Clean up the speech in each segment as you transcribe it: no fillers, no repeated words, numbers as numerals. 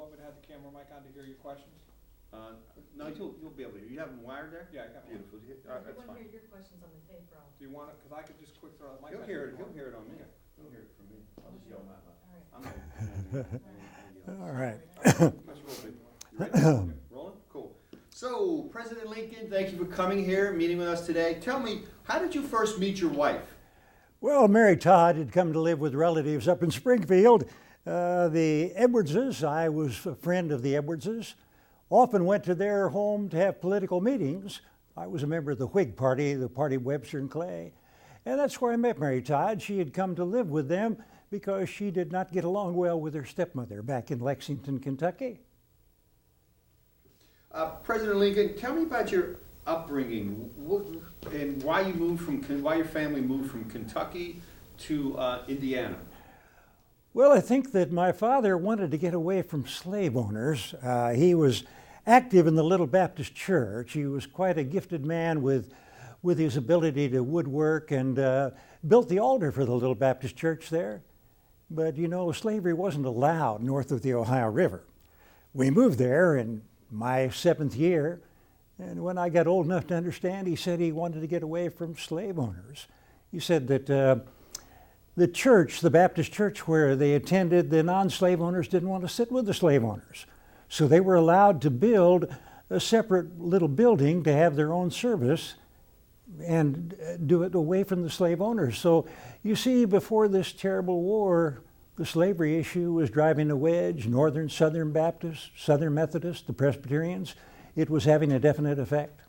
want me to have the camera mic on to hear your questions? No, you'll be able to. You have them wired there? Yeah, I got one. Beautiful. If That's you want to fine. hear your questions on the tape, Ralph. Do you want it, because I could just quick throw out my He'll question. hear it. if you He'll hear want. it on me. Okay. He'll hear it from me. I'll just yell that loud. All right. I'm not. All right. Let's roll, baby. You ready? Okay. Rolling? Cool. So, President Lincoln, thank you for coming here, meeting with us today. Tell me, how did you first meet your wife? Well, Mary Todd had come to live with relatives up in Springfield. The Edwardses, I was a friend of the Edwardses, often went to their home to have political meetings. I was a member of the Whig Party, the party Webster and Clay. And that's where I met Mary Todd. She had come to live with them because she did not get along well with her stepmother back in Lexington, Kentucky. President Lincoln, tell me about your upbringing and why your family moved from Kentucky to Indiana. Well, I think that my father wanted to get away from slave owners. He was active in the Little Baptist Church. He was quite a gifted man with his ability to woodwork and built the altar for the Little Baptist Church there. But you know, slavery wasn't allowed north of the Ohio River. We moved there in my 7th year, and when I got old enough to understand, he said he wanted to get away from slave owners. He said that the church, the Baptist church where they attended, the non-slave owners didn't want to sit with the slave owners. So they were allowed to build a separate little building to have their own service and do it away from the slave owners. So you see, before this terrible war, the slavery issue was driving a wedge, Northern, Southern Baptists, Southern Methodists, the Presbyterians. It was having a definite effect.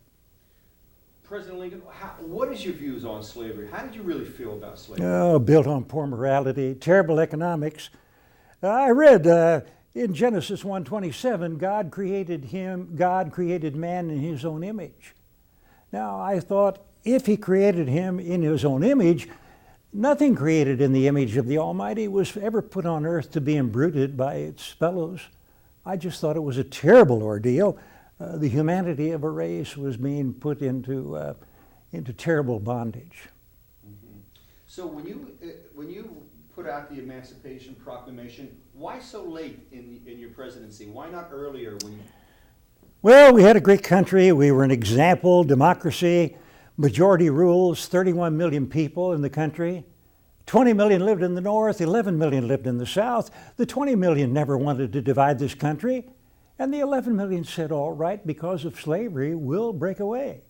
President Lincoln, what is your views on slavery? How did you really feel about slavery? Oh, built on poor morality, terrible economics. I read in Genesis 1:27, God created man in his own image. Now, I thought, if he created him in his own image, nothing created in the image of the Almighty was ever put on earth to be imbruted by its fellows. I just thought it was a terrible ordeal. The humanity of a race was being put into terrible bondage. Mm-hmm. So when you put out the Emancipation Proclamation, why so late in your presidency? Why not earlier? Well, we had a great country. We were an example, democracy, majority rules, 31 million people in the country. 20 million lived in the North, 11 million lived in the South. The 20 million never wanted to divide this country. And the 11 million said, all right, because of slavery, we'll break away.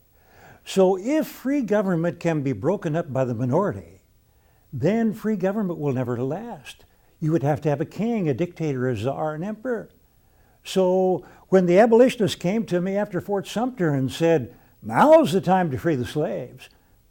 So if free government can be broken up by the minority, then free government will never last. You would have to have a king, a dictator, a czar, an emperor. So when the abolitionists came to me after Fort Sumter and said, now's the time to free the slaves,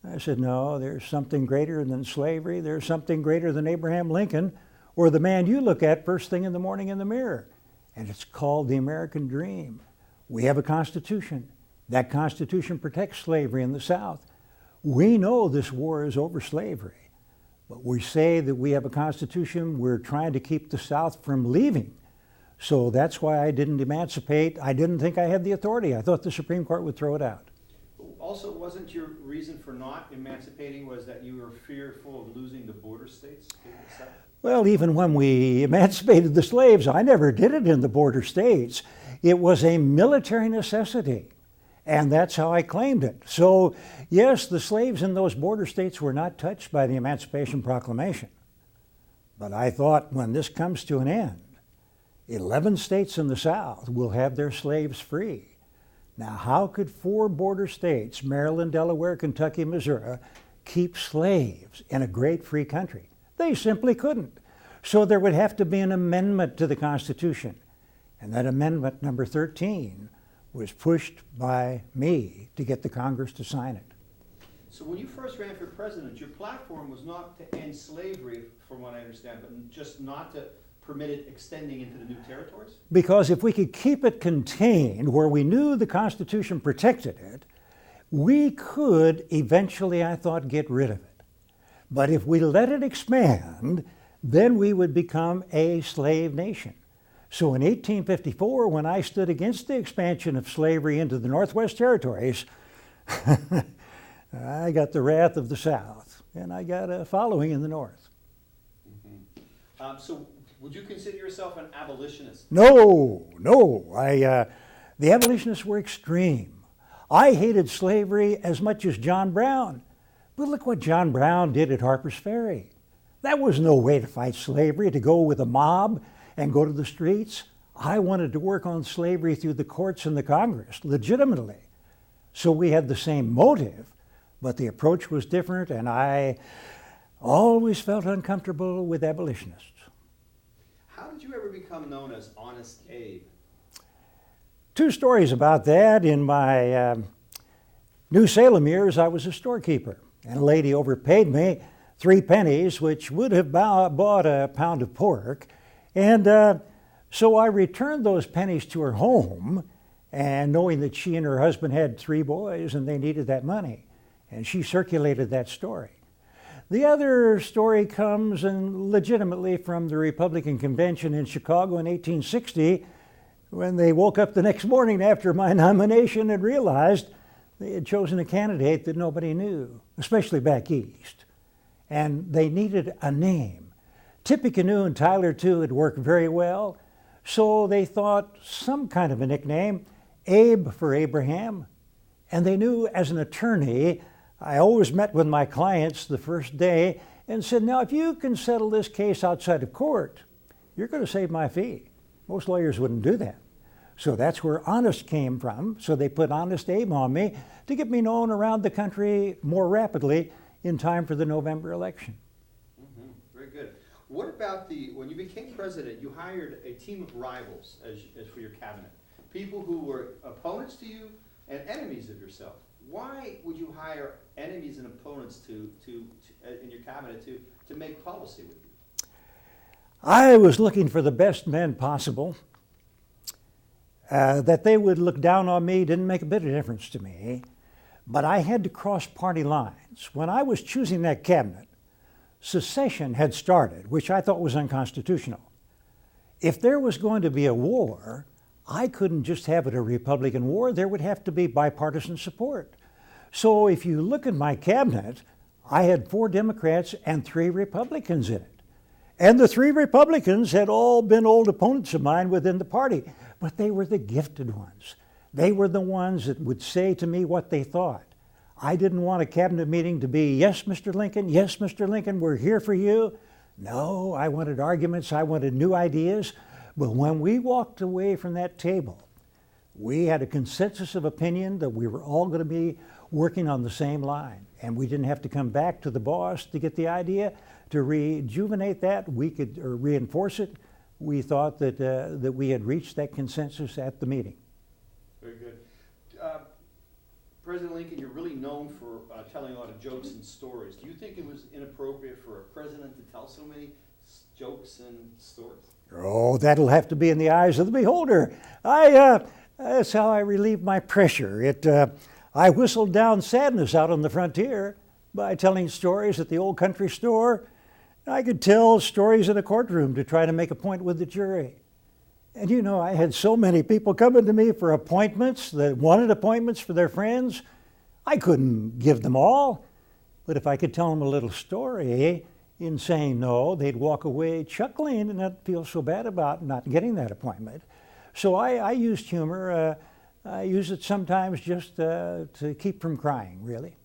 I said, no, there's something greater than slavery. There's something greater than Abraham Lincoln or the man you look at first thing in the morning in the mirror. And it's called the American dream. We have a Constitution. That Constitution protects slavery in the South. We know this war is over slavery, but we say that we have a Constitution. We're trying to keep the South from leaving. So that's why I didn't emancipate. I didn't think I had the authority. I thought the Supreme Court would throw it out. Also, wasn't your reason for not emancipating was that you were fearful of losing the border states in the South? Well, even when we emancipated the slaves, I never did it in the border states. It was a military necessity, and that's how I claimed it. So, yes, the slaves in those border states were not touched by the Emancipation Proclamation. But I thought, when this comes to an end, 11 states in the South will have their slaves free. Now, how could 4 border states, Maryland, Delaware, Kentucky, Missouri, keep slaves in a great free country? They simply couldn't. So there would have to be an amendment to the Constitution. And that amendment, number 13, was pushed by me to get the Congress to sign it. So when you first ran for president, your platform was not to end slavery, from what I understand, but just not to permit it extending into the new territories? Because if we could keep it contained where we knew the Constitution protected it, we could eventually, I thought, get rid of it. But if we let it expand, then we would become a slave nation. So in 1854, when I stood against the expansion of slavery into the Northwest Territories, I got the wrath of the South, and I got a following in the North. So Would you consider yourself an abolitionist? No, no. The abolitionists were extreme. I hated slavery as much as John Brown. But look what John Brown did at Harper's Ferry. That was no way to fight slavery, to go with a mob and go to the streets. I wanted to work on slavery through the courts and the Congress, legitimately. So we had the same motive, but the approach was different, and I always felt uncomfortable with abolitionists. How did you ever become known as Honest Abe? Two stories about that. In my New Salem years, I was a storekeeper, and a lady overpaid me 3 pennies, which would have bought a pound of pork. And so I returned those pennies to her home, and knowing that she and her husband had 3 boys and they needed that money. And she circulated that story. The other story comes and legitimately from the Republican convention in Chicago in 1860, when they woke up the next morning after my nomination and realized they had chosen a candidate that nobody knew, especially back east. And they needed a name. Tippecanoe and Tyler too had worked very well, so they thought some kind of a nickname, Abe for Abraham. And they knew as an attorney, I always met with my clients the first day and said, now if you can settle this case outside of court, you're going to save my fee. Most lawyers wouldn't do that. So that's where Honest came from. So they put Honest Abe on me to get me known around the country more rapidly in time for the November election. Mm-hmm. Very good. What about when you became president, you hired a team of rivals as for your cabinet, people who were opponents to you and enemies of yourself. Why would you hire enemies and opponents to in your cabinet to make policy with you? I was looking for the best men possible. That they would look down on me didn't make a bit of difference to me, but I had to cross party lines. When I was choosing that cabinet, secession had started, which I thought was unconstitutional. If there was going to be a war, I couldn't just have it a Republican war. There would have to be bipartisan support. So if you look at my cabinet, I had 4 Democrats and 3 Republicans in it. And the 3 Republicans had all been old opponents of mine within the party, but they were the gifted ones. They were the ones that would say to me what they thought. I didn't want a cabinet meeting to be, yes, Mr. Lincoln, we're here for you. No, I wanted arguments, I wanted new ideas. But when we walked away from that table, we had a consensus of opinion that we were all going to be working on the same line. And we didn't have to come back to the boss to get the idea. To rejuvenate that, we could or reinforce it. We thought that we had reached that consensus at the meeting. Very good. President Lincoln, you're really known for telling a lot of jokes and stories. Do you think it was inappropriate for a president to tell so many jokes and stories? Oh, that'll have to be in the eyes of the beholder. That's how I relieve my pressure. I whistled down sadness out on the frontier by telling stories at the old country store. I could tell stories in a courtroom to try to make a point with the jury. And you know, I had so many people coming to me for appointments that wanted appointments for their friends. I couldn't give them all. But if I could tell them a little story in saying no, they'd walk away chuckling and not feel so bad about not getting that appointment. So I used humor. I use it sometimes just to keep from crying, really.